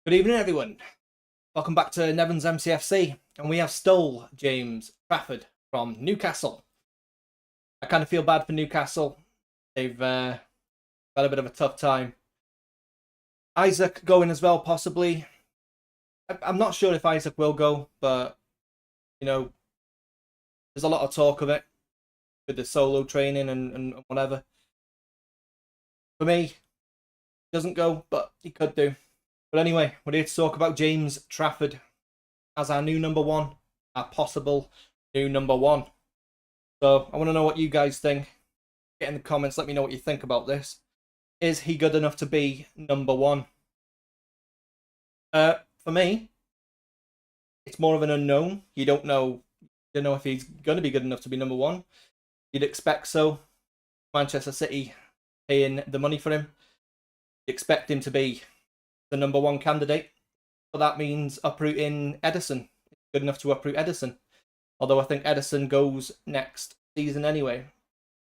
Good evening, everyone. Welcome back to Nevins MCFC, and we have stole James Trafford from Newcastle. I kind of feel bad for Newcastle. They've had a bit of a tough time. Isaac going as well, possibly. I'm not sure if Isaac will go, but there's a lot of talk of it with the solo training and whatever. For me, he doesn't go, but he could do. But anyway, we're here to talk about James Trafford as our new number one, our possible new number one. So I want to know what you guys think. Get in the comments, let me know what you think about this. Is he good enough to be number one? For me, it's more of an unknown. You don't know if he's going to be good enough to be number one. You'd expect so. Manchester City paying the money for him. You expect him to be the number one candidate, but that means uprooting Ederson. Good enough to uproot Ederson. Although I think Ederson goes next season anyway. I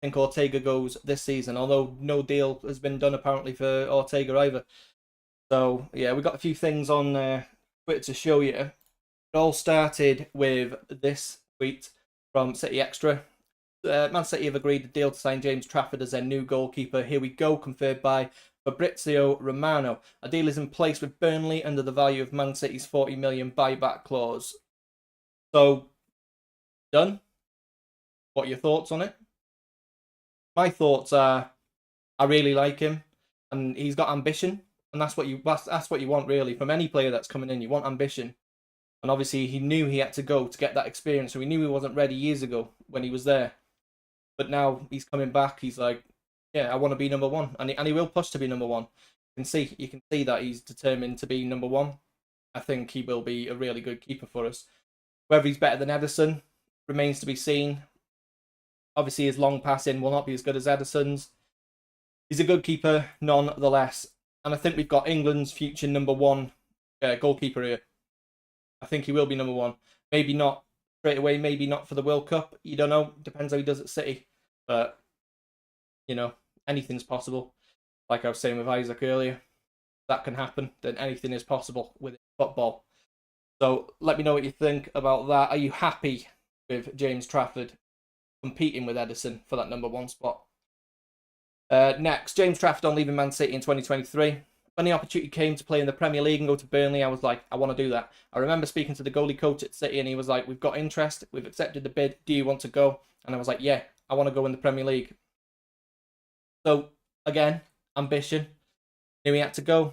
think Ortega goes this season, although no deal has been done apparently for Ortega either. So yeah, we got a few things on Twitter to show you. It all started with this tweet from City Extra. Man City have agreed a deal to sign James Trafford as their new goalkeeper. Here we go, confirmed by Fabrizio Romano. A deal is in place with Burnley under the value of Man City's 40 million buyback clause. So, done. What are your thoughts on it? My thoughts are, I really like him, and he's got ambition, and that's what you want really from any player that's coming in. You want ambition, and obviously he knew he had to go to get that experience, so he knew he wasn't ready years ago when he was there. But now he's coming back. He's like, yeah, I want to be number one, and he will push to be number one. You can see that he's determined to be number one. I think he will be a really good keeper for us. Whether he's better than Ederson remains to be seen. Obviously, his long passing will not be as good as Ederson's. He's a good keeper, nonetheless, and I think we've got England's future number one goalkeeper here. I think he will be number one. Maybe not straight away. Maybe not for the World Cup. You don't know. Depends how he does at City, but anything's possible. Like I was saying with Isaac earlier, that can happen. Then anything is possible with football. So let me know what you think about that. Are you happy with James Trafford competing with Ederson for that number one spot? Next, James Trafford on leaving Man City in 2023. When the opportunity came to play in the Premier League and go to Burnley, I was like, I want to do that. I remember speaking to the goalie coach at City, and he was like, we've got interest, we've accepted the bid, do you want to go? And I was like, yeah, I want to go in the Premier League. So, again, ambition. Knew he had to go.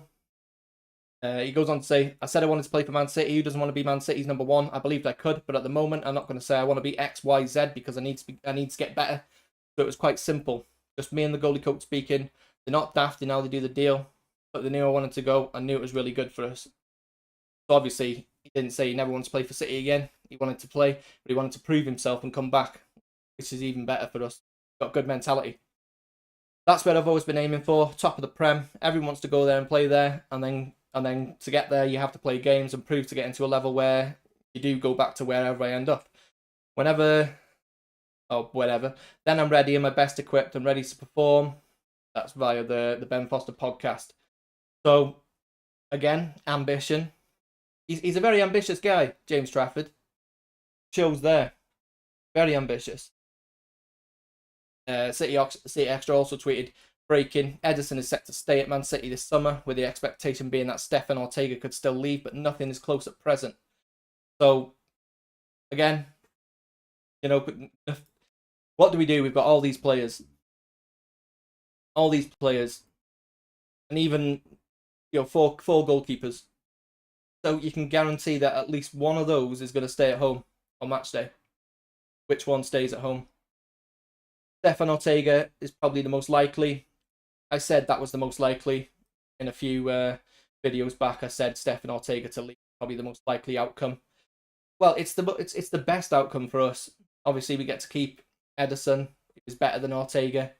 He goes on to say, I said I wanted to play for Man City. Who doesn't want to be Man City's number one? I believed I could, but at the moment, I'm not going to say I want to be X, Y, Z because I need to get better. So it was quite simple. Just me and the goalie coach speaking. They're not daft in how they do the deal, but they knew I wanted to go. I knew it was really good for us. So obviously, he didn't say he never wants to play for City again. He wanted to play, but he wanted to prove himself and come back, which is even better for us. Got good mentality. That's where I've always been aiming for, top of the Prem. Everyone wants to go there and play there, and then to get there, you have to play games and prove to get into a level where you do go back to wherever I end up. Whenever, then I'm ready and my best equipped. I'm ready to perform. That's via the Ben Foster podcast. So, again, ambition. He's a very ambitious guy, James Trafford. Shows there. Very ambitious. City Extra also tweeted, breaking, Ederson is set to stay at Man City this summer, with the expectation being that Stefan Ortega could still leave, but nothing is close at present. So, again, what do we do? We've got all these players, and even four goalkeepers. So you can guarantee that at least one of those is going to stay at home on match day. Which one stays at home? Stefan Ortega is probably the most likely. I said that was the most likely in a few videos back. I said Stefan Ortega to leave, probably the most likely outcome. Well, it's the best outcome for us. Obviously, we get to keep Ederson. He's better than Ortega.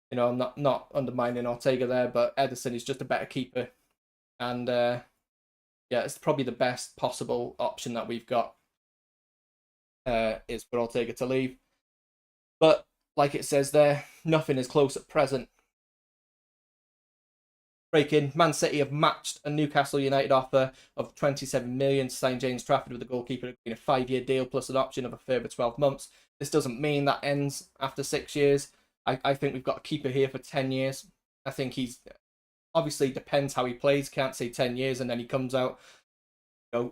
I'm not undermining Ortega there, but Ederson is just a better keeper, and it's probably the best possible option that we've got. Is for Ortega to leave, but like it says there, nothing is close at present. breaking, Man City have matched a Newcastle United offer of 27 million to sign James Trafford with the goalkeeper in a 5-year deal plus an option of a further 12 months. This doesn't mean that ends after 6 years. I think we've got a keeper here for 10 years. I think he's, obviously depends how he plays. Can't say 10 years and then he comes out,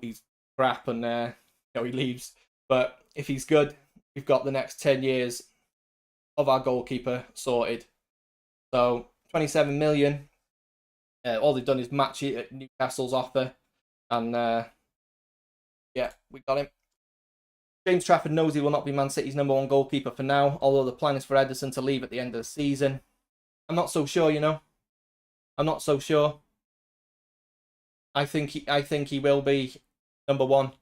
he's crap and he leaves. But if he's good, we've got the next 10 years of our goalkeeper sorted. So 27 million. All they've done is match it at Newcastle's offer. And yeah, we got him. James Trafford knows he will not be Man City's #1 goalkeeper for now, although the plan is for Ederson to leave at the end of the season. I'm not so sure, I'm not so sure. I think he will be #1.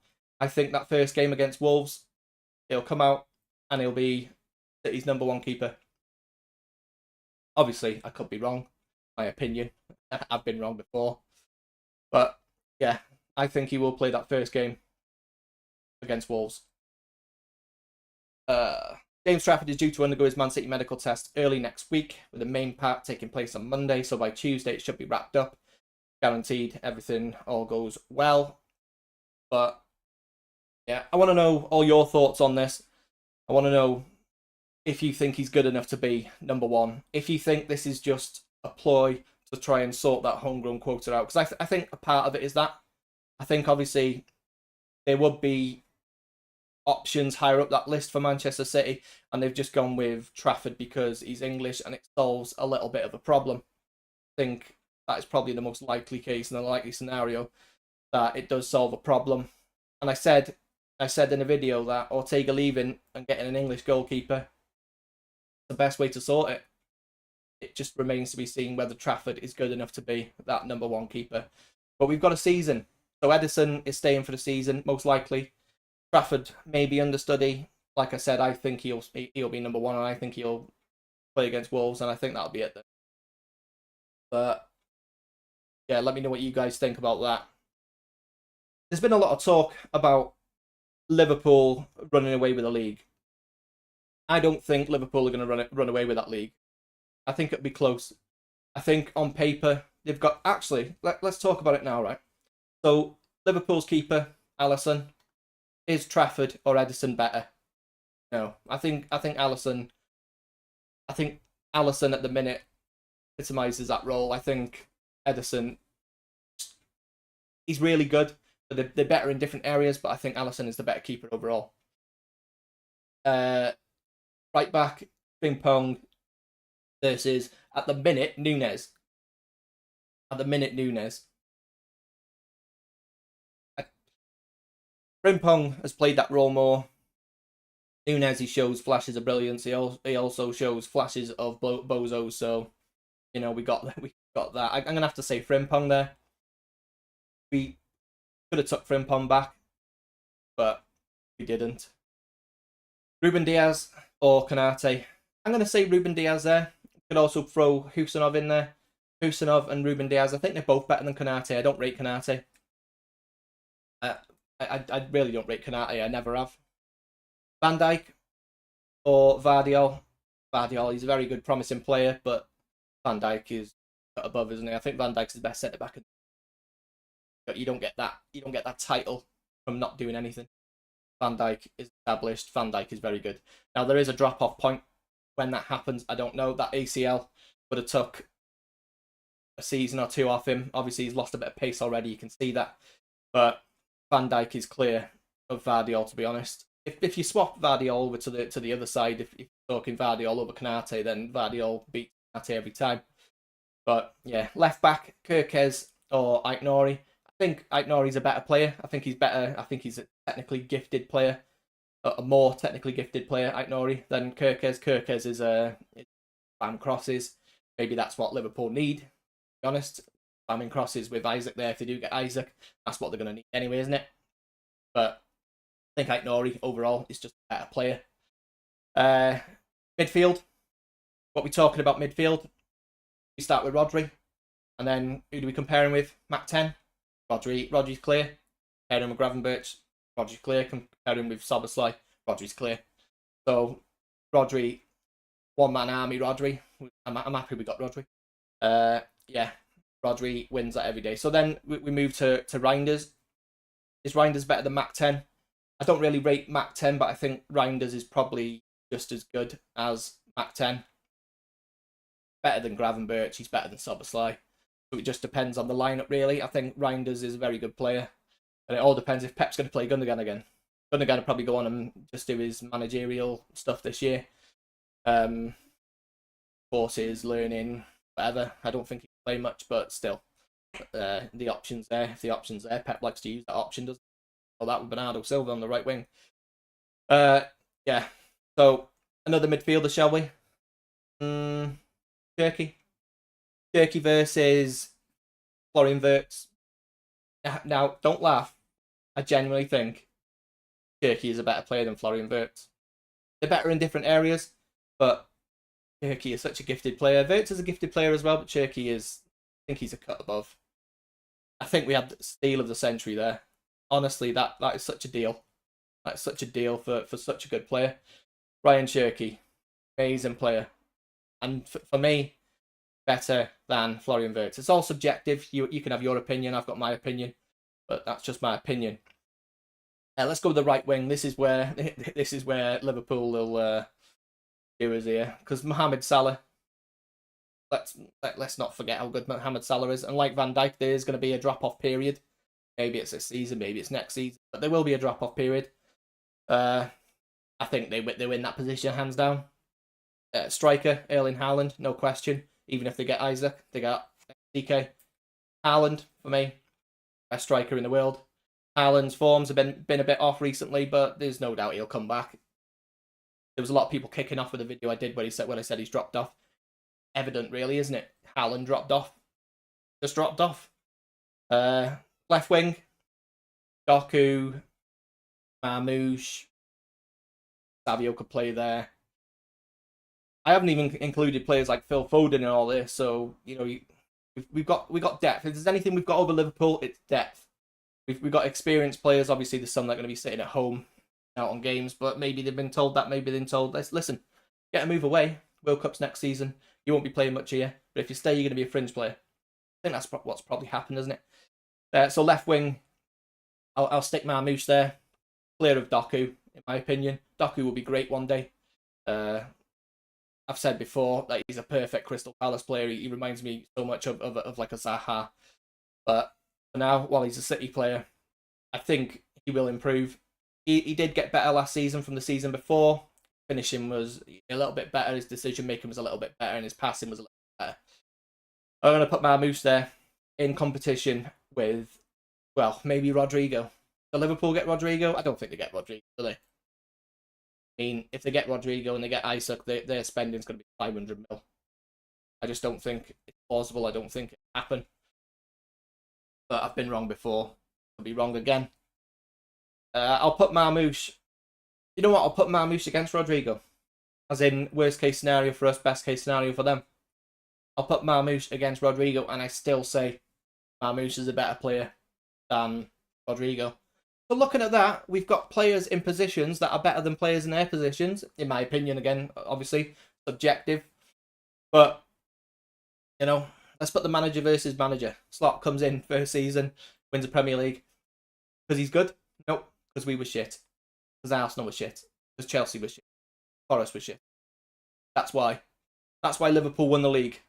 I think that first game against Wolves, he'll come out and he'll be City's #1 keeper. Obviously, I could be wrong. My opinion. I've been wrong before. But yeah, I think he will play that first game against Wolves. James Trafford is due to undergo his Man City medical test early next week, with the main part taking place on Monday, so by Tuesday it should be wrapped up. Guaranteed everything all goes well. But yeah, I want to know all your thoughts on this. I want to know if you think he's good enough to be #1. If you think this is just a ploy to try and sort that homegrown quota out. Because I think a part of it is that. I think obviously there would be options higher up that list for Manchester City, and they've just gone with Trafford because he's English and it solves a little bit of a problem. I think that is probably the most likely case and the likely scenario that it does solve a problem. And I said in a video that Ortega leaving and getting an English goalkeeper is the best way to sort it. It just remains to be seen whether Trafford is good enough to be that #1 keeper. But we've got a season. So Ederson is staying for the season, most likely. Trafford may be understudy. Like I said, I think he'll be #1 and I think he'll play against Wolves and I think that'll be it then. But yeah, let me know what you guys think about that. There's been a lot of talk about Liverpool running away with the league. I don't think Liverpool are going to run away with that league. I think it'll be close. I think on paper, they've got... Actually, let's talk about it now, right? So, Liverpool's keeper, Alisson. Is Trafford or Ederson better? No. I think Alisson... I think Alisson at the minute epitomises that role. I think Ederson... He's really good. They're better in different areas, but I think Alisson is the better keeper overall. Right back, Frimpong versus, at the minute, Nunes. Frimpong has played that role more. Nunes, he shows flashes of brilliance. He also shows flashes of bozo. So, we got that. I'm gonna have to say Frimpong there. We could have took Frimpong back, but we didn't. Ruben Diaz or Konate. I'm gonna say Ruben Diaz there. Could also throw Husanov in there. Husanov and Ruben Diaz. I think they're both better than Konate. I don't rate Konate. I really don't rate Konate. I never have. Van Dijk or Vardiol. Vardiol, he's a very good, promising player, but Van Dijk is above, isn't he? I think Van Dijk's the best centre back. But you don't get that title from not doing anything. Van Dijk is established. Van Dijk is very good. Now there is a drop-off point. When that happens, I don't know. That ACL would have took a season or two off him. Obviously, he's lost a bit of pace already. You can see that. But Van Dijk is clear of Vardiol, to be honest. If you swap Vardiol over to the other side, if you're talking Vardiol over Konate, then Vardiol beats Konate every time. But yeah, left back, Kirkez or Aït-Nouri. I think Aït-Nouri's a better player. I think he's better. I think he's a technically gifted player. A more technically gifted player, Aït-Nouri, than Kirkez. Kirkez is spam crosses. Maybe that's what Liverpool need, to be honest. Spamming crosses with Isaac there. If they do get Isaac, that's what they're going to need anyway, isn't it? But I think Aït-Nouri overall is just a better player. Midfield. What we're talking about midfield. We start with Rodri. And then who do we compare him with? Mac 10. Rodri's clear. Compare him with Gravenberch. Rodri's clear. Compare him with Szoboszlai. Rodri's clear. So Rodri, one-man army Rodri. I'm happy we got Rodri. Yeah. Rodri wins that every day. So then we move to Reinders. Is Reinders better than Mac 10? I don't really rate Mac 10, but I think Reinders is probably just as good as Mac 10. Better than Gravenberch, he's better than Szoboszlai. So it just depends on the lineup, really. I think Reinders is a very good player. And it all depends if Pep's going to play Gundogan again. Gundogan will probably go on and just do his managerial stuff this year. Courses, learning, whatever. I don't think he can play much, but still. The option's there. If the option's there, Pep likes to use that option, doesn't he? Well, that with Bernardo Silva on the right wing. Yeah. So, another midfielder, shall we? Turkey. Turkey versus Florian Wirtz. Now, don't laugh. I genuinely think Turkey is a better player than Florian Wirtz. They're better in different areas, but Turkey is such a gifted player. Wirtz is a gifted player as well, but Turkey is, I think he's a cut above. I think we had the steal of the century there. Honestly, that is such a deal. That's such a deal for such a good player. Ryan Cherky, amazing player. And for me, better than Florian Wirtz. It's all subjective. You can have your opinion. I've got my opinion. But that's just my opinion. Let's go with the right wing. This is where Liverpool will do us here. Because Mohamed Salah, let's not forget how good Mohamed Salah is. And like Van Dijk, there is going to be a drop-off period. Maybe it's this season, maybe it's next season. But there will be a drop-off period. I think they win that position hands down. Striker, Erling Haaland, no question. Even if they get Isaac, they got DK. Haaland, for me, best striker in the world. Haaland's forms have been a bit off recently, but there's no doubt he'll come back. There was a lot of people kicking off with the video I did when I said he's dropped off. Evident, really, isn't it? Haaland dropped off. Just dropped off. Left wing, Doku, Marmoush, Savio could play there. I haven't even included players like Phil Foden in all this, so we've got depth. If there's anything we've got over Liverpool, it's depth. We've got experienced players. Obviously, there's some that are going to be sitting at home, out on games, but maybe they've been told that. Maybe they've been told, listen, get a move away. World Cup's next season. You won't be playing much here, but if you stay, you're going to be a fringe player. I think that's what's probably happened, isn't it? So left wing, I'll stick Marmoush there. Clear of Doku, in my opinion. Doku will be great one day. I've said before that he's a perfect Crystal Palace player. He reminds me so much of like a Zaha. But for now, while he's a City player, I think he will improve. He did get better last season from the season before. Finishing was a little bit better. His decision making was a little bit better, and his passing was a little bit better. I'm going to put Marmoush there in competition with, well, maybe Rodrigo. Do Liverpool get Rodrigo? I don't think they get Rodrigo, do they? I mean, if they get Rodrigo and they get Isaac, their spending's going to be 500 mil. I just don't think it's plausible. I don't think it will happen. But I've been wrong before. I'll be wrong again. I'll put Marmoush. You know what? I'll put Marmoush against Rodrigo. As in, worst case scenario for us, best case scenario for them. I'll put Marmoush against Rodrigo, and I still say Marmoush is a better player than Rodrigo. But looking at that, we've got players in positions that are better than players in their positions. In my opinion, again, obviously, subjective. But, let's put the manager versus manager. Slot comes in first season, wins the Premier League. Because he's good? Nope. Because we were shit. Because Arsenal was shit. Because Chelsea was shit. Forest was shit. That's why. That's why Liverpool won the league.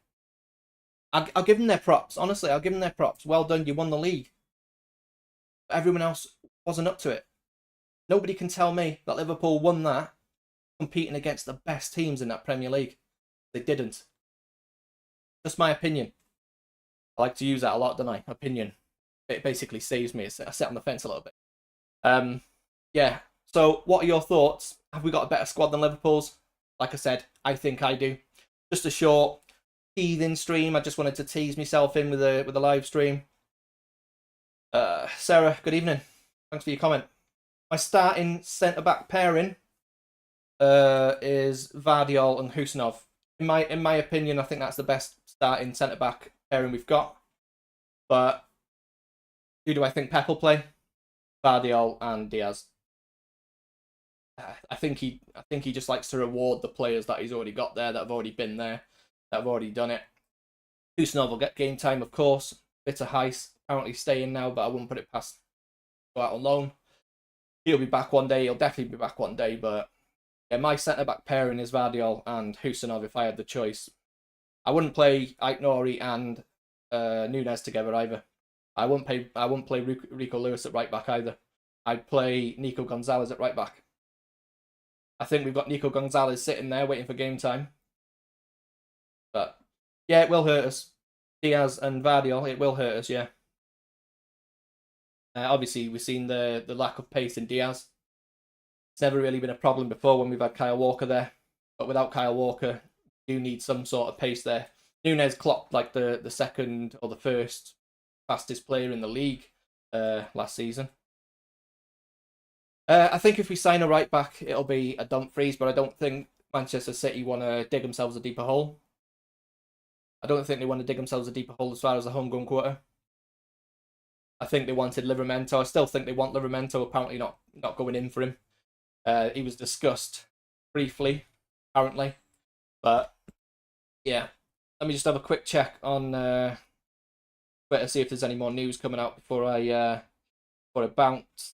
I'll give them their props. Honestly, I'll give them their props. Well done, you won the league. But everyone else wasn't up to it. Nobody can tell me that Liverpool won that competing against the best teams in that Premier League. They didn't. Just my opinion. I like to use that a lot, don't I? Opinion. It basically saves me. I sit on the fence a little bit. Yeah. So, what are your thoughts? Have we got a better squad than Liverpool's? Like I said, I think I do. Just a short teething stream. I just wanted to tease myself in with a live stream. Sarah, good evening. Thanks for your comment. My starting centre-back pairing is Vardiol and Husanov. In my opinion, I think that's the best starting centre-back pairing we've got. But who do I think Pep will play? Vardiol and Diaz. I think he just likes to reward the players that he's already got there, that have already been there, that have already done it. Husanov will get game time, of course. Bitter Heiss apparently staying now, but I wouldn't put it past go out on loan. He'll be back one day. He'll definitely be back one day, but yeah, my centre-back pairing is Vardiol and Husanov if I had the choice. I wouldn't play Aït-Nouri and Nunez together either. I wouldn't play Rico Lewis at right back either. I'd play Nico Gonzalez at right back. I think we've got Nico Gonzalez sitting there waiting for game time. But yeah, it will hurt us. Diaz and Vardiol, it will hurt us, yeah. Obviously, we've seen the lack of pace in Diaz. It's never really been a problem before when we've had Kyle Walker there. But without Kyle Walker, we do need some sort of pace there. Nunez clocked like the second or the first fastest player in the league last season. I think if we sign a right back, it'll be a Dumfries, but I don't think Manchester City want to dig themselves a deeper hole. I don't think they want to dig themselves a deeper hole as far as the homegrown quarter. I think they wanted Livramento. I still think they want Livramento, apparently not going in for him. He was discussed briefly, apparently. But, yeah. Let me just have a quick check on Twitter, see if there's any more news coming out before I bounce.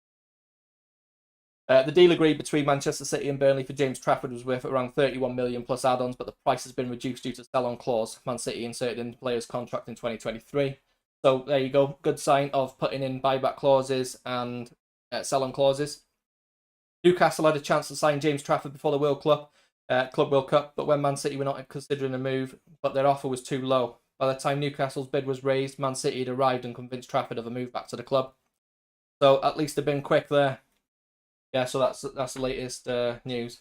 The deal agreed between Manchester City and Burnley for James Trafford was worth around 31 million plus add-ons, but the price has been reduced due to sell-on clause. Man City inserted in the player's contract in 2023. So there you go. Good sign of putting in buyback clauses and sell-on clauses. Newcastle had a chance to sign James Trafford before the Club World Cup, but when Man City were not considering a move, but their offer was too low. By the time Newcastle's bid was raised, Man City had arrived and convinced Trafford of a move back to the club. So at least they've been quick there. Yeah, so that's the latest news.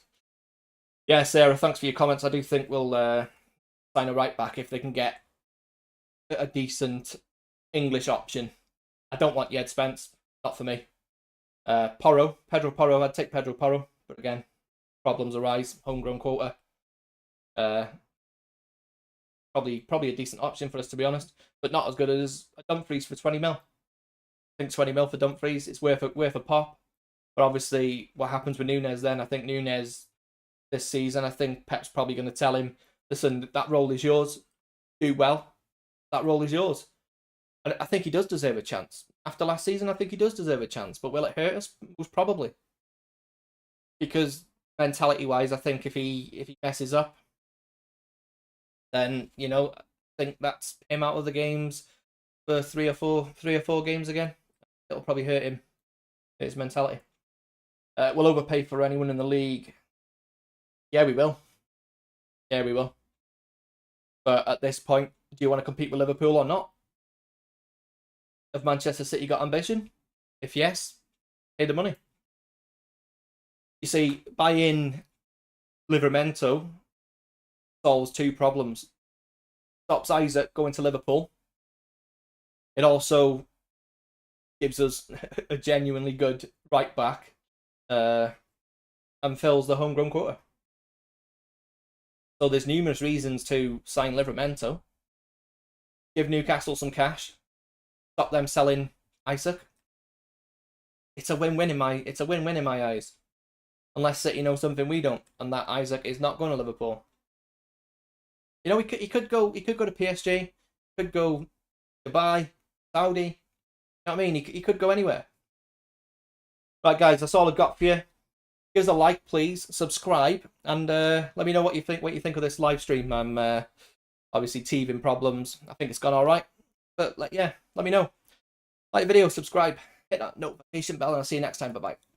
Yeah, Sarah, thanks for your comments. I do think we'll sign a right back if they can get a decent English option. I don't want Jed Spence, not for me. Pedro Porro, I'd take Pedro Porro, but again, problems arise. Homegrown quota. Probably a decent option for us, to be honest, but not as good as a Dumfries for 20 mil. I think 20 mil for Dumfries, it's worth a pop. But obviously, what happens with Nunez then? I think Nunez this season, I think Pep's probably going to tell him, listen, that role is yours. Do well. That role is yours. And I think he does deserve a chance. After last season, I think he does deserve a chance. But will it hurt us? Most probably. Because mentality-wise, I think if he messes up, then, you know, I think that's him out of the games for three or four games again. It'll probably hurt him. His mentality. We'll overpay for anyone in the league. Yeah, we will. Yeah, we will. But at this point, do you want to compete with Liverpool or not? Have Manchester City got ambition? If yes, pay the money. You see, buying Livramento solves two problems. Stops Isaac going to Liverpool. It also gives us a genuinely good right back and fills the homegrown quota. So there's numerous reasons to sign Livramento. Give Newcastle some cash. Stop them selling Isaac. It's a win-win in my eyes. Unless City know something we don't, and that Isaac is not going to Liverpool. You know, he could go to PSG, could go Dubai, Saudi. You know what I mean? He could go anywhere. Right, guys, that's all I've got for you. Give us a like, please. Subscribe, and let me know what you think of this live stream. I'm obviously teething problems. I think it's gone all right, but yeah, let me know. Like the video, subscribe, hit that notification bell, and I'll see you next time. Bye bye.